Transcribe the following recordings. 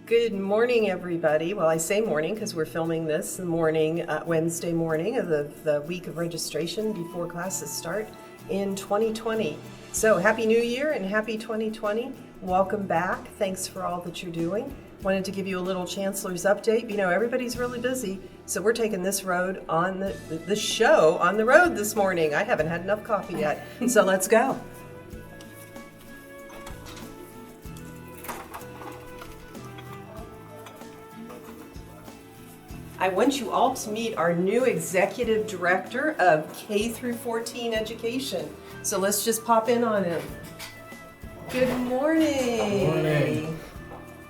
Good morning, everybody. Well, I say morning because we're filming this morning, Wednesday morning of the week of registration before classes start in 2020. So happy New Year and happy 2020. Welcome back. Thanks for all that you're doing. Wanted to give you a little Chancellor's update. You know, everybody's really busy, so we're taking this road on the show on the road this morning. I haven't had enough coffee yet, so let's go. I want you all to meet our new Executive Director of K through 14 Education. So let's just pop in on him. Good morning. Good morning.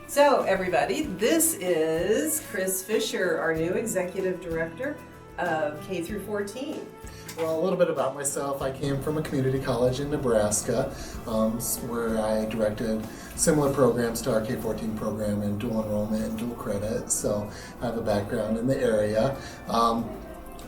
So everybody, this is Chris Fischer, our new Executive Director of K through 14. Well, a little bit about myself. I came from a community college in Nebraska where I directed similar programs to our K-14 program in dual enrollment and dual credit. So I have a background in the area.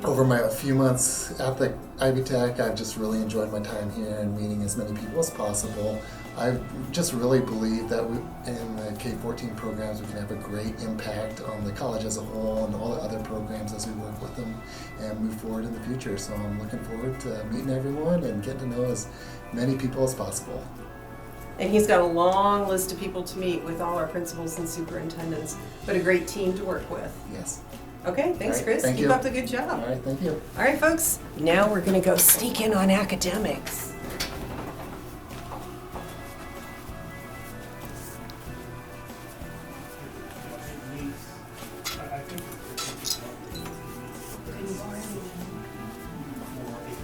Over my few months at the Ivy Tech, I've just really enjoyed my time here and meeting as many people as possible. I just really believe that in the K-14 programs we can have a great impact on the college as a whole and all the other programs as we work with them and move forward in the future. So I'm looking forward to meeting everyone and getting to know as many people as possible. And he's got a long list of people to meet with all our principals and superintendents, but a great team to work with. Yes. Okay, thanks, Chris. Thank Keep you. up the good job. All right, thank you. All right, folks, now we're going to go sneak in on academics.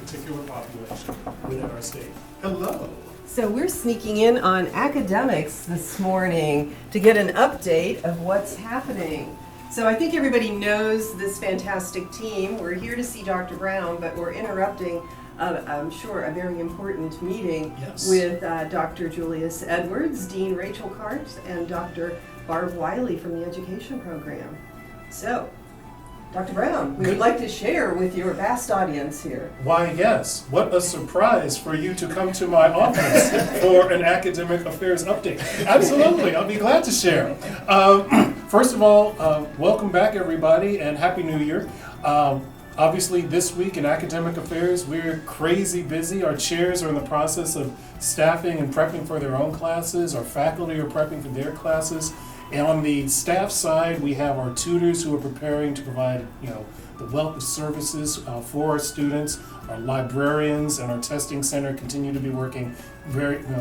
Particular population within our state. Hello. So we're sneaking in on academics this morning to get an update of what's happening. So I think everybody knows this fantastic team. We're here to see Dr. Brown, but we're interrupting, I'm sure, a very important meeting with Dr. Julius Edwards, Dean Rachel Cart, and Dr. Barb Wiley from the Education Program. So, Dr. Brown, we would like to share with your vast audience here. Why, yes. What a surprise for you to come to my office for an academic affairs update. Absolutely, I'll be glad to share. First of all, welcome back, everybody, and Happy New Year. Obviously, this week in academic affairs, we're crazy busy. Our chairs are in the process of staffing and prepping for their own classes. Our faculty are prepping for their classes. And on the staff side, we have our tutors who are preparing to provide, the wealth of services for our students. Our librarians and our testing center continue to be working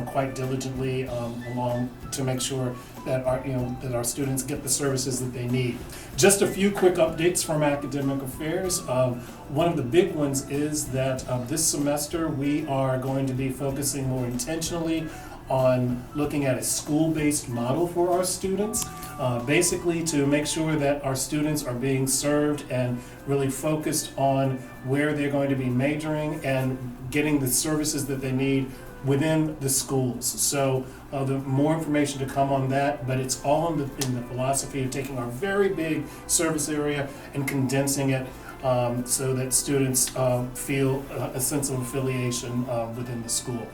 quite diligently along to make sure that our students get the services that they need. Just a few quick updates from academic affairs. One of the big ones is that this semester we are going to be focusing more intentionally on looking at a school-based model for our students, basically to make sure that our students are being served and really focused on where they're going to be majoring and getting the services that they need within the schools. So the more information to come on that, but it's all in the philosophy of taking our very big service area and condensing it so that students feel a sense of affiliation within the school.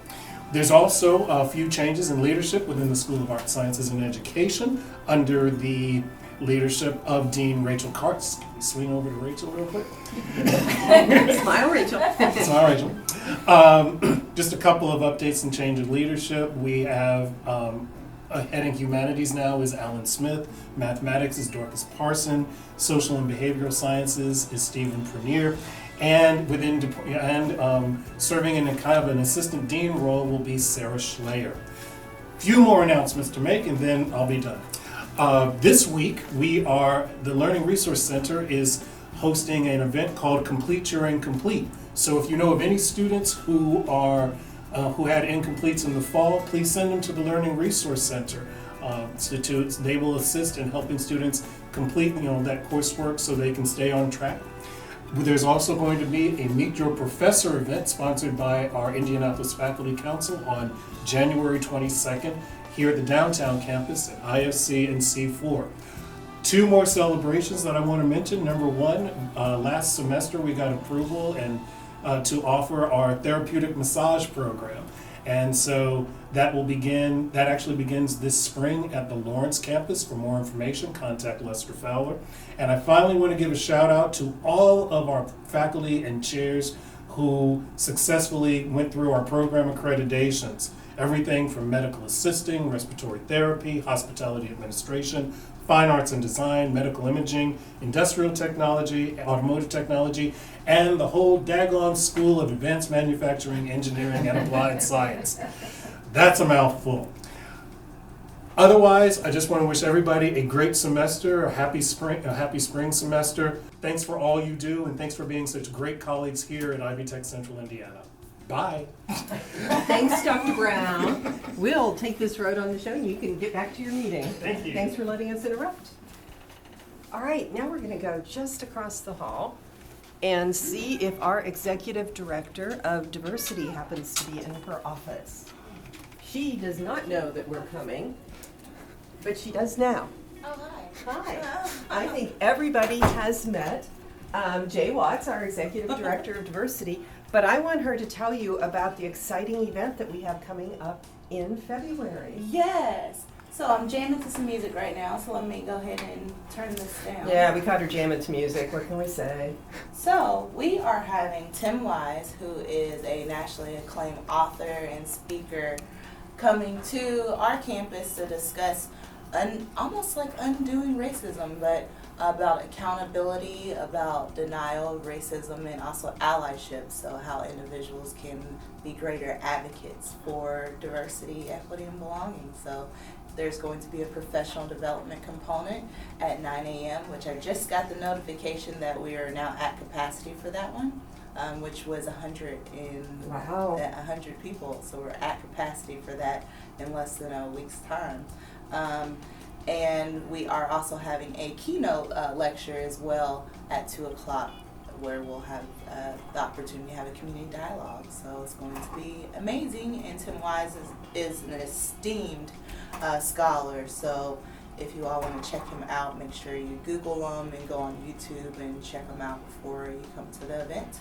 There's also a few changes in leadership within the School of Art, Sciences, and Education under the leadership of Dean Rachel Cart. Can we swing over to Rachel real quick? Smile, Rachel. Smile, Rachel. Just a couple of updates and change of leadership. We have heading humanities now is Alan Smith. Mathematics is Dorcas Parson. Social and behavioral sciences is Stephen Prunier. And serving in a kind of an assistant dean role will be Sarah Schleyer. Few more announcements to make and then I'll be done. This week the Learning Resource Center is hosting an event called Complete Your Incomplete. So if you know of any students who had incompletes in the fall, please send them to the Learning Resource Center. They will assist in helping students complete that coursework so they can stay on track. There's also going to be a Meet Your Professor event sponsored by our Indianapolis Faculty Council on January 22nd here at the downtown campus at IFC and C4. Two more celebrations that I want to mention. Number one, last semester we got approval and to offer our therapeutic massage program. And so that actually begins this spring at the Lawrence campus. For more information, contact Lester Fowler. And I finally want to give a shout out to all of our faculty and chairs who successfully went through our program accreditations. Everything from medical assisting, respiratory therapy, hospitality administration, fine arts and design, medical imaging, industrial technology, automotive technology, and the whole daggone School of Advanced Manufacturing, Engineering, and Applied Science. That's a mouthful. Otherwise, I just want to wish everybody a great semester, a happy spring semester. Thanks for all you do, and thanks for being such great colleagues here at Ivy Tech Central Indiana. Bye. Thanks, Dr. Brown. We'll take this road on the show and you can get back to your meeting. Thank you. Thanks for letting us interrupt. All right, now we're going to go just across the hall and see if our Executive Director of Diversity happens to be in her office. She does not know that we're coming, but she does now. Oh, hi. Hi. I think everybody has met Jay Watts, our Executive Director of Diversity, but I want her to tell you about the exciting event that we have coming up in February. Yes. So I'm jamming to some music right now, so let me go ahead and turn this down. Yeah, we caught her jamming to music. What can we say? So we are having Tim Wise, who is a nationally acclaimed author and speaker, coming to our campus to discuss almost like undoing racism, but about accountability, about denial, racism, and also allyship, so how individuals can be greater advocates for diversity, equity, and belonging. So there's going to be a professional development component at 9 a.m., which I just got the notification that we are now at capacity for that one, which was 100 people. So we're at capacity for that in less than a week's time. And we are also having a keynote lecture as well at 2 o'clock, where we'll have the opportunity to have a community dialogue. So it's going to be amazing. And Tim Wise is an esteemed scholar. So if you all want to check him out, make sure you Google him and go on YouTube and check him out before you come to the event.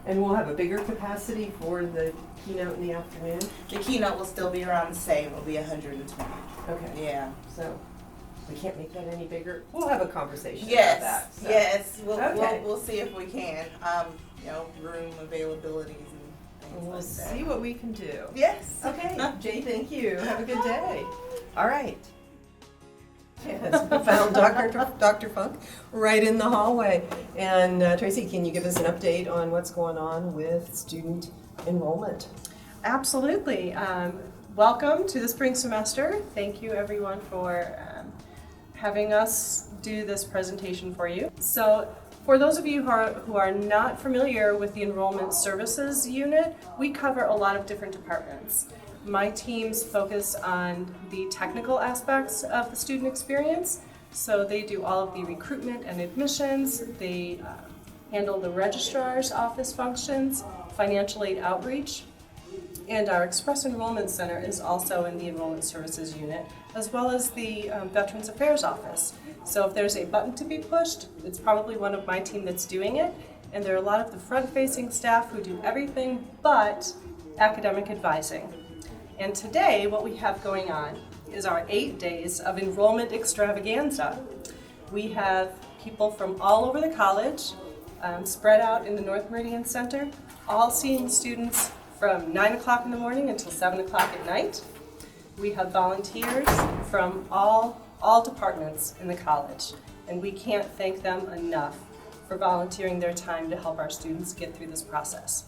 And we'll have a bigger capacity for the keynote in the afternoon? The keynote will still be around the same. It'll be 120. Okay. Yeah. So we can't make that any bigger. We'll have a conversation Yes. about that. So. Yes. Okay. We'll see if we can. Room availabilities and things We'll like that. see what we can do. Yes. Okay, Jay, thank you. Have a good day. All right. Yes, we found Dr. Funk right in the hallway. And Tracy, can you give us an update on what's going on with student enrollment? Absolutely. Welcome to the spring semester. Thank you everyone for having us do this presentation for you. So for those of you who are not familiar with the Enrollment Services Unit, we cover a lot of different departments. My teams focus on the technical aspects of the student experience. So they do all of the recruitment and admissions. They handle the registrar's office functions, financial aid outreach. And our Express Enrollment Center is also in the Enrollment Services Unit, as well as the Veterans Affairs Office. So if there's a button to be pushed, it's probably one of my team that's doing it. And there are a lot of the front-facing staff who do everything but academic advising. And today, what we have going on is our 8 days of enrollment extravaganza. We have people from all over the college, spread out in the North Meridian Center, all seeing students from 9 o'clock in the morning until 7 o'clock at night. We have volunteers from all departments in the college, and we can't thank them enough for volunteering their time to help our students get through this process.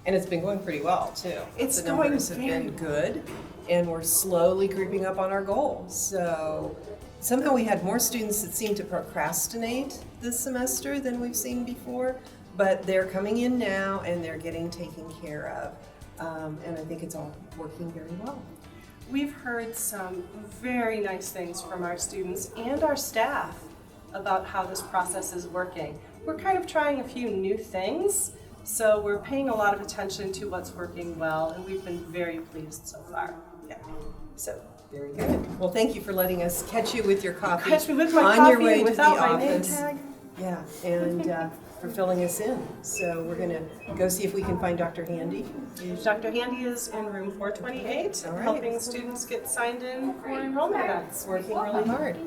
And it's been going pretty well, too. It's the numbers going have very been good, and we're slowly creeping up on our goal. So somehow we had more students that seemed to procrastinate this semester than we've seen before, but they're coming in now and they're getting taken care of. And I think it's all working very well. We've heard some very nice things from our students and our staff about how this process is working. We're kind of trying a few new things, so we're paying a lot of attention to what's working well, and we've been very pleased so far. Yeah. So very good. Well, thank you for letting us catch you with your coffee Catch me with my on coffee your way without to the my name office. tag. Yeah, and for filling us in. So we're going to go see if we can find Dr. Handy. Dr. Handy is in room 428, All right. helping students get signed in for enrollment events. Working really hard.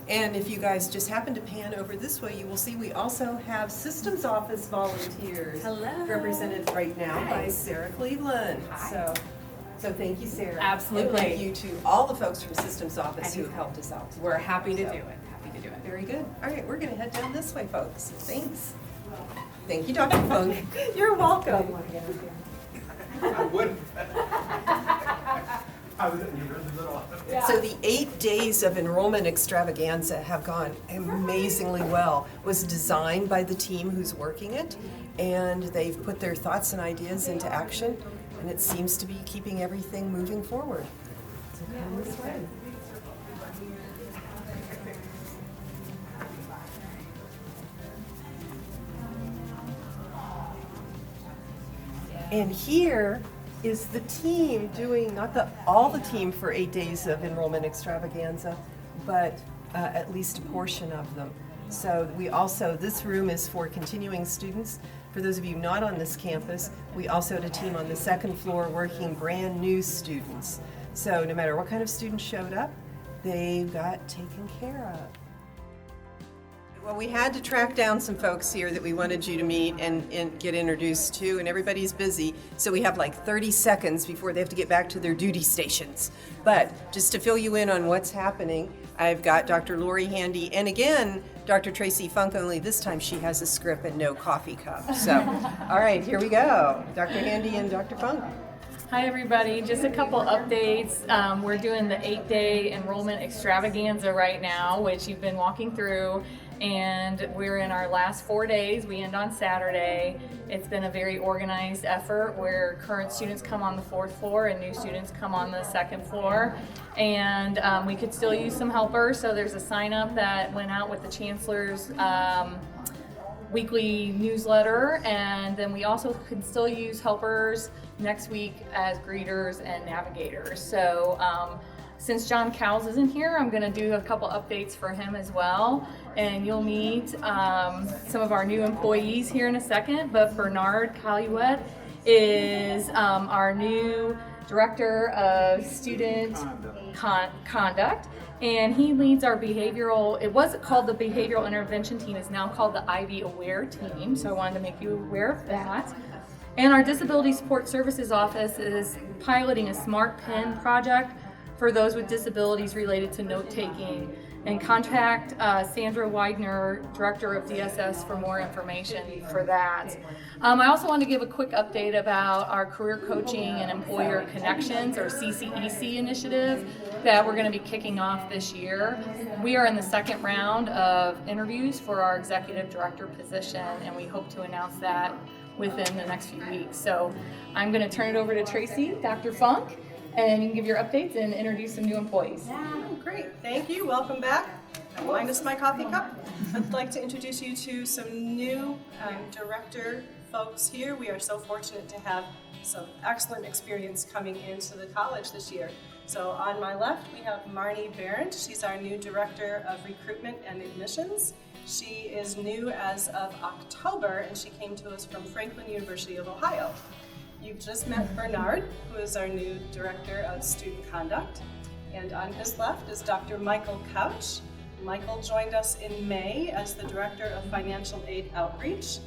And if you guys just happen to pan over this way, you will see we also have systems office volunteers. Hello. Represented right now by Sarah Cleveland. So thank you, Sarah. Absolutely. And thank you to all the folks from systems office who have helped us out. We're happy to So, do it. Happy to do it. Very good. All right, we're going to head down this way, folks. Thanks. Thank you, Dr. Funk. You're welcome. I wouldn't. I was in the middle. So the 8 days of enrollment extravaganza have gone amazingly well. It was designed by the team who's working it, and they've put their thoughts and ideas into action, and it seems to be keeping everything moving forward. So come this way. And here is the team doing, not all the team for 8 days of enrollment extravaganza, but at least a portion of them. So we also, this room is for continuing students. For those of you not on this campus, we also had a team on the second floor working brand new students. So no matter what kind of students showed up, they got taken care of. Well, we had to track down some folks here that we wanted you to meet and get introduced to, and everybody's busy, so we have like 30 seconds before they have to get back to their duty stations. But just to fill you in on what's happening, I've got Dr. Lori Handy, and again, Dr. Tracy Funk, only this time she has a script and no coffee cup. So, all right, here we go. Dr. Handy and Dr. Funk. Hi everybody, just a couple updates. We're doing the 8-day enrollment extravaganza right now, which you've been walking through, and we're in our last 4 days. We end on Saturday. It's been a very organized effort where current students come on the 4th floor and new students come on the 2nd floor. And we could still use some helpers, so there's a sign up that went out with the chancellor's weekly newsletter, and then we also can still use helpers next week as greeters and navigators. So since John Cowles isn't here, I'm going to do a couple updates for him as well, and you'll meet some of our new employees here in a second. But Bernard Caluet is our new Director of Student Conduct, and he leads our behavioral, it was called the Behavioral Intervention Team, is now called the Ivy Aware Team, so I wanted to make you aware of that. And our Disability Support Services Office is piloting a Smart Pen project for those with disabilities related to note-taking. And contact Sandra Widener, Director of DSS, for more information for that. I also want to give a quick update about our Career Coaching and Employer Connections, or CCEC initiative, that we're going to be kicking off this year. We are in the 2nd round of interviews for our Executive Director position, and we hope to announce that within the next few weeks. So I'm going to turn it over to Tracy, Dr. Funk, and you can give your updates and introduce some new employees. Oh, great, thank you, welcome back. Minus my coffee cup. I'd like to introduce you to some new director folks here. We are so fortunate to have some excellent experience coming into the college this year. So on my left, we have Marnie Berendt. She's our new Director of Recruitment and Admissions. She is new as of October, and she came to us from Franklin University of Ohio. You've just met Bernard, who is our new Director of Student Conduct. And on his left is Dr. Michael Couch. Michael joined us in May as the Director of Financial Aid Outreach.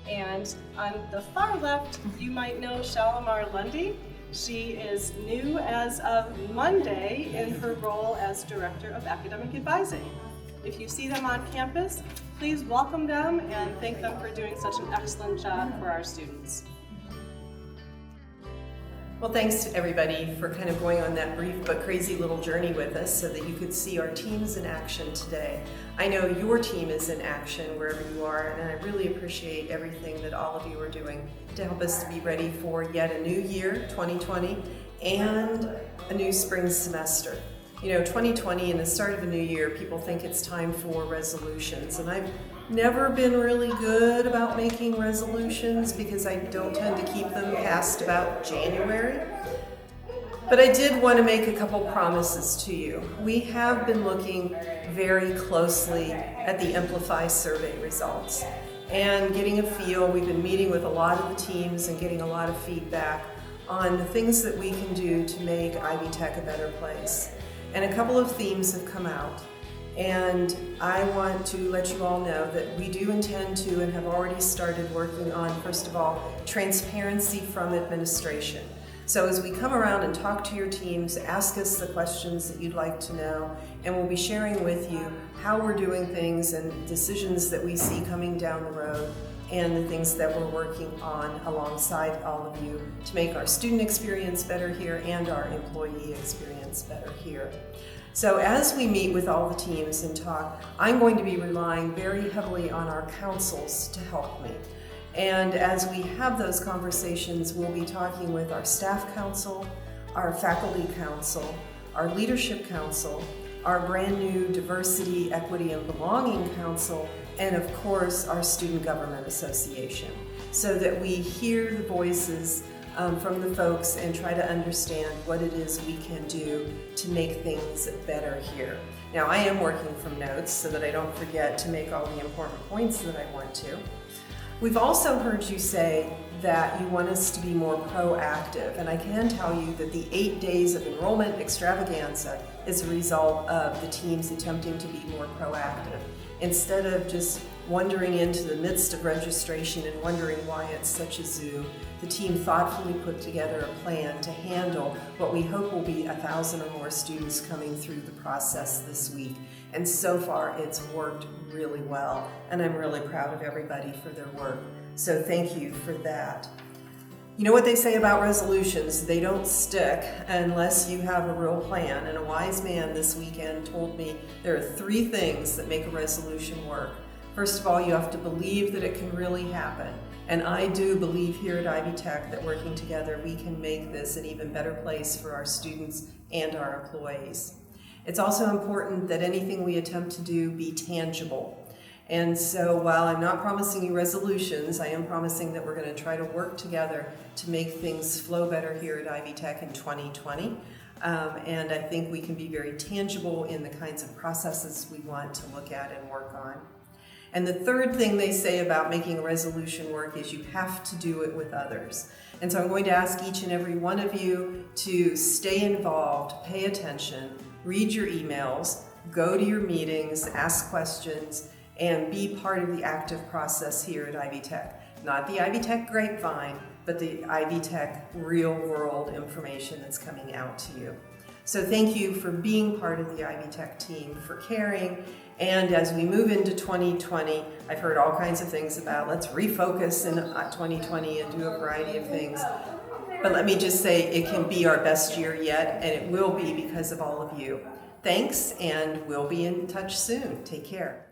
And on the far left, you might know Shalimar Lundy. She is new as of Monday in her role as Director of Academic Advising. If you see them on campus, please welcome them and thank them for doing such an excellent job for our students. Well, thanks to everybody for kind of going on that brief but crazy little journey with us so that you could see our teams in action today. I know your team is in action wherever you are, and I really appreciate everything that all of you are doing to help us to be ready for yet a new year, 2020, and a new spring semester. You know, 2020 and the start of a new year, people think it's time for resolutions, and I've never been really good about making resolutions because I don't tend to keep them past about January. But I did want to make a couple promises to you. We have been looking very closely at the Amplify survey results. and getting a feel. We've been meeting with a lot of the teams and getting a lot of feedback on the things that we can do to make Ivy Tech a better place. And a couple of themes have come out. And I want to let you all know that we do intend to and have already started working on, first of all, transparency from administration. So as we come around and talk to your teams, ask us the questions that you'd like to know, and we'll be sharing with you how we're doing things and decisions that we see coming down the road and the things that we're working on alongside all of you to make our student experience better here and our employee experience better here. So as we meet with all the teams and talk, I'm going to be relying very heavily on our councils to help me. And as we have those conversations, we'll be talking with our staff council, our faculty council, our leadership council, our brand new Diversity, Equity, and Belonging Council, and of course our Student Government Association, so that we hear the voices from the folks and try to understand what it is we can do to make things better here. Now, I am working from notes so that I don't forget to make all the important points that I want to. We've also heard you say that you want us to be more proactive, and I can tell you that the 8 days of enrollment extravaganza is a result of the teams attempting to be more proactive. Instead of just wandering into the midst of registration and wondering why it's such a zoo, the team thoughtfully put together a plan to handle what we hope will be 1,000 or more students coming through the process this week. And so far, it's worked really well, and I'm really proud of everybody for their work. So thank you for that. You know what they say about resolutions? They don't stick unless you have a real plan. And a wise man this weekend told me there are 3 things that make a resolution work. First of all, you have to believe that it can really happen. And I do believe here at Ivy Tech that working together, we can make this an even better place for our students and our employees. It's also important that anything we attempt to do be tangible. And so while I'm not promising you resolutions, I am promising that we're going to try to work together to make things flow better here at Ivy Tech in 2020. And I think we can be very tangible in the kinds of processes we want to look at and work on. And the third thing they say about making a resolution work is you have to do it with others. And so I'm going to ask each and every one of you to stay involved, pay attention, read your emails, go to your meetings, ask questions, and be part of the active process here at Ivy Tech. Not the Ivy Tech grapevine, but the Ivy Tech real world information that's coming out to you. So thank you for being part of the Ivy Tech team, for caring. And as we move into 2020, I've heard all kinds of things about let's refocus in 2020 and do a variety of things. But let me just say it can be our best year yet, and it will be because of all of you. Thanks, and we'll be in touch soon. Take care.